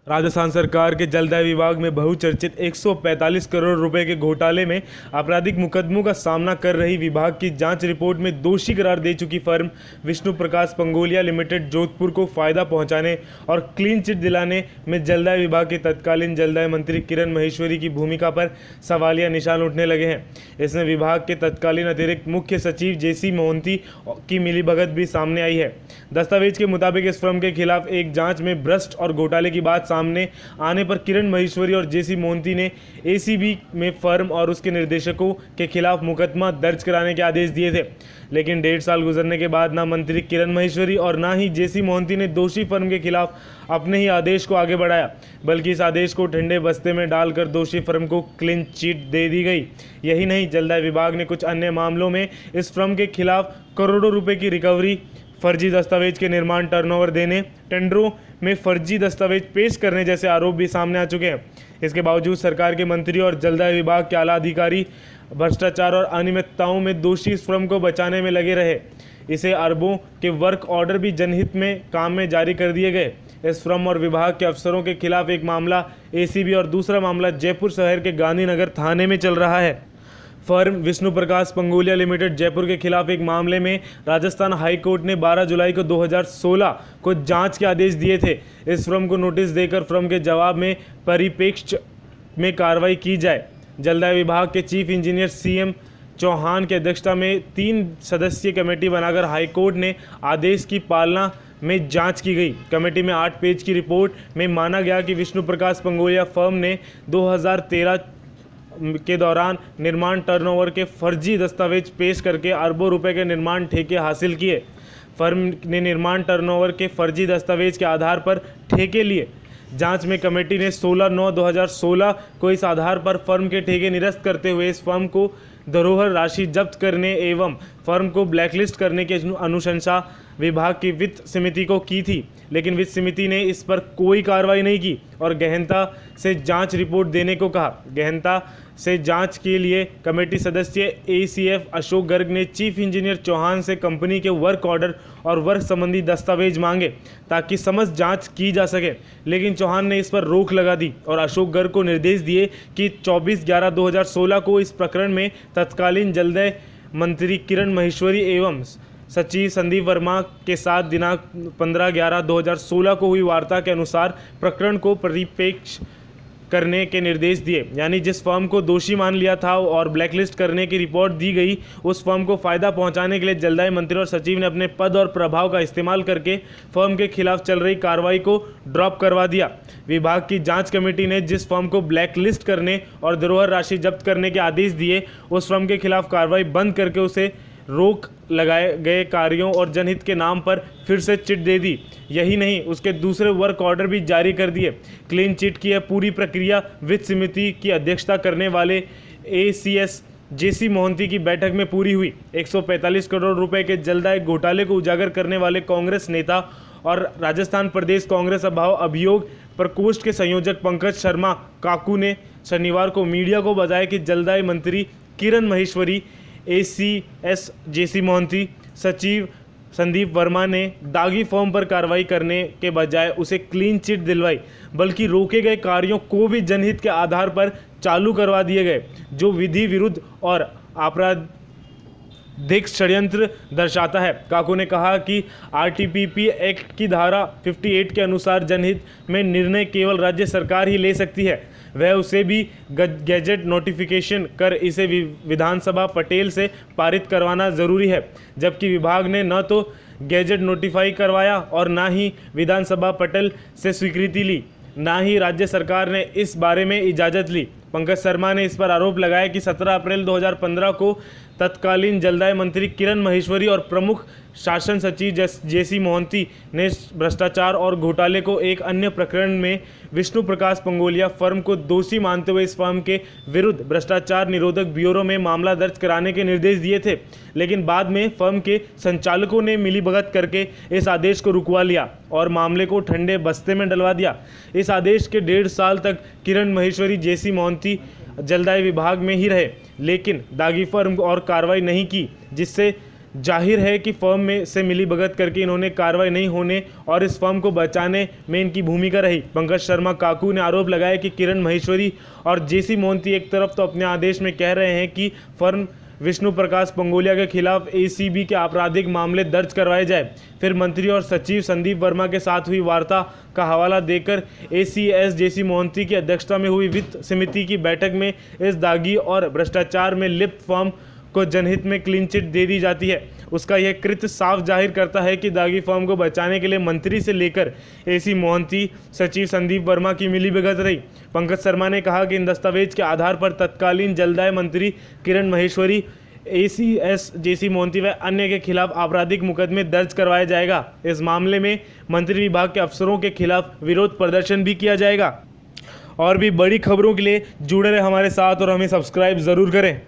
राजस्थान सरकार के जलदाय विभाग में बहुचर्चित 145 करोड़ रुपए के घोटाले में आपराधिक मुकदमों का सामना कर रही विभाग की जांच रिपोर्ट में दोषी करार दे चुकी फर्म विष्णु प्रकाश पंगोलिया लिमिटेड जोधपुर को फायदा पहुंचाने और क्लीन चिट दिलाने में जलदाय विभाग के तत्कालीन जलदाय मंत्री किरण माहेश्वरी की भूमिका पर सवालिया निशान उठने लगे हैं। इसमें विभाग के तत्कालीन अतिरिक्त मुख्य सचिव जेसी मोहंती की मिलीभगत भी सामने आई है। दस्तावेज के मुताबिक इस फर्म के खिलाफ एक जांच में भ्रष्ट और घोटाले की बात सामने आने पर किरण माहेश्वरी और जेसी मोहंती ने एसीबी में फर्म और उसके निर्देशकों के खिलाफ मुकदमा दर्ज कराने के आदेश दिए थे। लेकिन 1.5 साल गुजरने के बाद ना मंत्री किरण माहेश्वरी और ना ही जेसी मोहंती ने दोषी फर्म के खिलाफ अपने ही आदेश को आगे बढ़ाया, बल्कि इस आदेश को ठंडे बस्ते में डालकर दोषी फर्म को क्लीन चिट दे दी गई। यही नहीं, जलदाय विभाग ने कुछ अन्य मामलों में इस फर्म के खिलाफ करोड़ों रुपए की रिकवरी, फर्जी दस्तावेज के निर्माण, टर्नओवर देने, टेंडरों में फर्जी दस्तावेज पेश करने जैसे आरोप भी सामने आ चुके हैं। इसके बावजूद सरकार के मंत्री और जलदाय विभाग के आला अधिकारी भ्रष्टाचार और अनियमितताओं में दोषी इस फर्म को बचाने में लगे रहे। इसे अरबों के वर्क ऑर्डर भी जनहित में काम में जारी कर दिए गए। इस फर्म और विभाग के अफसरों के खिलाफ एक मामला एसीबी और दूसरा मामला जयपुर शहर के गांधीनगर थाने में चल रहा है। फर्म विष्णु प्रकाश पंगोलिया लिमिटेड जयपुर के खिलाफ एक मामले में राजस्थान हाई कोर्ट ने 12 जुलाई को 2016 को जांच के आदेश दिए थे। इस फर्म को नोटिस देकर फर्म के जवाब में परिप्रेक्ष्य में कार्रवाई की जाए। जलदाय विभाग के चीफ इंजीनियर सीएम चौहान की अध्यक्षता में 3 सदस्यीय कमेटी बनाकर हाईकोर्ट ने आदेश की पालना में जांच की गई। कमेटी में 8 पेज की रिपोर्ट में माना गया कि विष्णु प्रकाश पंगोलिया फर्म ने 2013 के दौरान निर्माण टर्नओवर के फर्जी दस्तावेज पेश करके अरबों रुपए के निर्माण ठेके हासिल किए। फर्म ने निर्माण टर्नओवर के फर्जी दस्तावेज के आधार पर ठेके लिए। जांच में कमेटी ने 16/9/2016 को इस आधार पर फर्म के ठेके निरस्त करते हुए इस फर्म को धरोहर राशि जब्त करने एवं फर्म को ब्लैकलिस्ट करने की अनुशंसा विभाग की वित्त समिति को की थी, लेकिन वित्त समिति ने इस पर कोई कार्रवाई नहीं की और गहनता से जांच रिपोर्ट देने को कहा। गहनता से जांच के लिए कमेटी सदस्य एसीएफ अशोक गर्ग ने चीफ इंजीनियर चौहान से कंपनी के वर्क ऑर्डर और वर्क संबंधी दस्तावेज मांगे ताकि समस्त जांच की जा सके, लेकिन चौहान ने इस पर रोक लगा दी और अशोक गर्ग को निर्देश दिए कि 24/11/2016 को इस प्रकरण में तत्कालीन जलदाय मंत्री किरण माहेश्वरी एवं सचिव संदीप वर्मा के साथ दिनांक 15/11/2016 को हुई वार्ता के अनुसार प्रकरण को परिप्रेक्ष्य करने के निर्देश दिए। यानी जिस फर्म को दोषी मान लिया था और ब्लैकलिस्ट करने की रिपोर्ट दी गई, उस फर्म को फायदा पहुंचाने के लिए जलदाय मंत्री और सचिव ने अपने पद और प्रभाव का इस्तेमाल करके फर्म के खिलाफ चल रही कार्रवाई को ड्रॉप करवा दिया। विभाग की जांच कमेटी ने जिस फर्म को ब्लैकलिस्ट करने और धरोहर राशि जब्त करने के आदेश दिए, उस फर्म के खिलाफ कार्रवाई बंद करके उसे रोक लगाए गए कार्यों और जनहित के नाम पर फिर से चिट दे दी। यही नहीं, उसके दूसरे वर्क ऑर्डर भी जारी कर दिए। क्लीन चिट की यह पूरी प्रक्रिया वित्त समिति की अध्यक्षता करने वाले एसीएस जेसी मोहंती की बैठक में पूरी हुई। 145 करोड़ रुपए के जलदाय घोटाले को उजागर करने वाले कांग्रेस नेता और राजस्थान प्रदेश कांग्रेस अभियोग प्रकोष्ठ के संयोजक पंकज शर्मा काकू ने शनिवार को मीडिया को बताया कि जलदाय मंत्री किरण माहेश्वरी, एसीएस जेसी मोहंती, सचिव संदीप वर्मा ने दागी फॉर्म पर कार्रवाई करने के बजाय उसे क्लीन चिट दिलवाई, बल्कि रोके गए कार्यों को भी जनहित के आधार पर चालू करवा दिए गए, जो विधि विरुद्ध और आपराधिक षड्यंत्र दर्शाता है। काकू ने कहा कि आरटीपीपी एक्ट की धारा 58 के अनुसार जनहित में निर्णय केवल राज्य सरकार ही ले सकती है। वह उसे भी गैजेट नोटिफिकेशन कर इसे विधानसभा पटेल से पारित करवाना जरूरी है, जबकि विभाग ने न तो गैजेट नोटिफाई करवाया और ना ही विधानसभा पटेल से स्वीकृति ली, ना ही राज्य सरकार ने इस बारे में इजाज़त ली। पंकज शर्मा ने इस पर आरोप लगाया कि 17 अप्रैल 2015 को तत्कालीन जलदाय मंत्री किरण माहेश्वरी और प्रमुख शासन सचिव जेसी मोहंती ने भ्रष्टाचार और घोटाले को एक अन्य प्रकरण में विष्णु प्रकाश पंगोलिया फर्म को दोषी मानते हुए इस फर्म के विरुद्ध भ्रष्टाचार निरोधक ब्यूरो में मामला दर्ज कराने के निर्देश दिए थे, लेकिन बाद में फर्म के संचालकों ने मिलीभगत करके इस आदेश को रुकवा लिया और मामले को ठंडे बस्ते में डलवा दिया। इस आदेश के 1.5 साल तक किरण माहेश्वरी जेसी मोहंती जलदाय विभाग में ही रहे, लेकिन दागी फर्म और कार्रवाई नहीं की, जिससे जाहिर है कि फर्म में से मिलीभगत करके इन्होंने कार्रवाई नहीं होने और इस फर्म को बचाने में इनकी भूमिका रही। पंकज शर्मा काकू ने आरोप लगाया कि किरण माहेश्वरी और जेसी मोहंती एक तरफ तो अपने आदेश में कह रहे हैं कि फर्म विष्णु प्रकाश पंगोलिया के खिलाफ एसीबी के आपराधिक मामले दर्ज करवाए जाए, फिर मंत्री और सचिव संदीप वर्मा के साथ हुई वार्ता का हवाला देकर एसीएस जेसी मोहंती की अध्यक्षता में हुई वित्त समिति की बैठक में इस दागी और भ्रष्टाचार में लिप्त फर्म को जनहित में क्लीन चिट दे दी जाती है। उसका यह कृत्य साफ जाहिर करता है कि दागी फर्म को बचाने के लिए मंत्री से लेकर एसी मोहंती, सचिव संदीप वर्मा की मिलीभगत रही। पंकज शर्मा ने कहा कि इन दस्तावेज के आधार पर तत्कालीन जलदाय मंत्री किरण माहेश्वरी, एसीएस जेसी मोहंती व अन्य के खिलाफ आपराधिक मुकदमे दर्ज करवाया जाएगा। इस मामले में मंत्री विभाग के अफसरों के खिलाफ विरोध प्रदर्शन भी किया जाएगा। और भी बड़ी खबरों के लिए जुड़े रहे हमारे साथ और हमें सब्सक्राइब ज़रूर करें।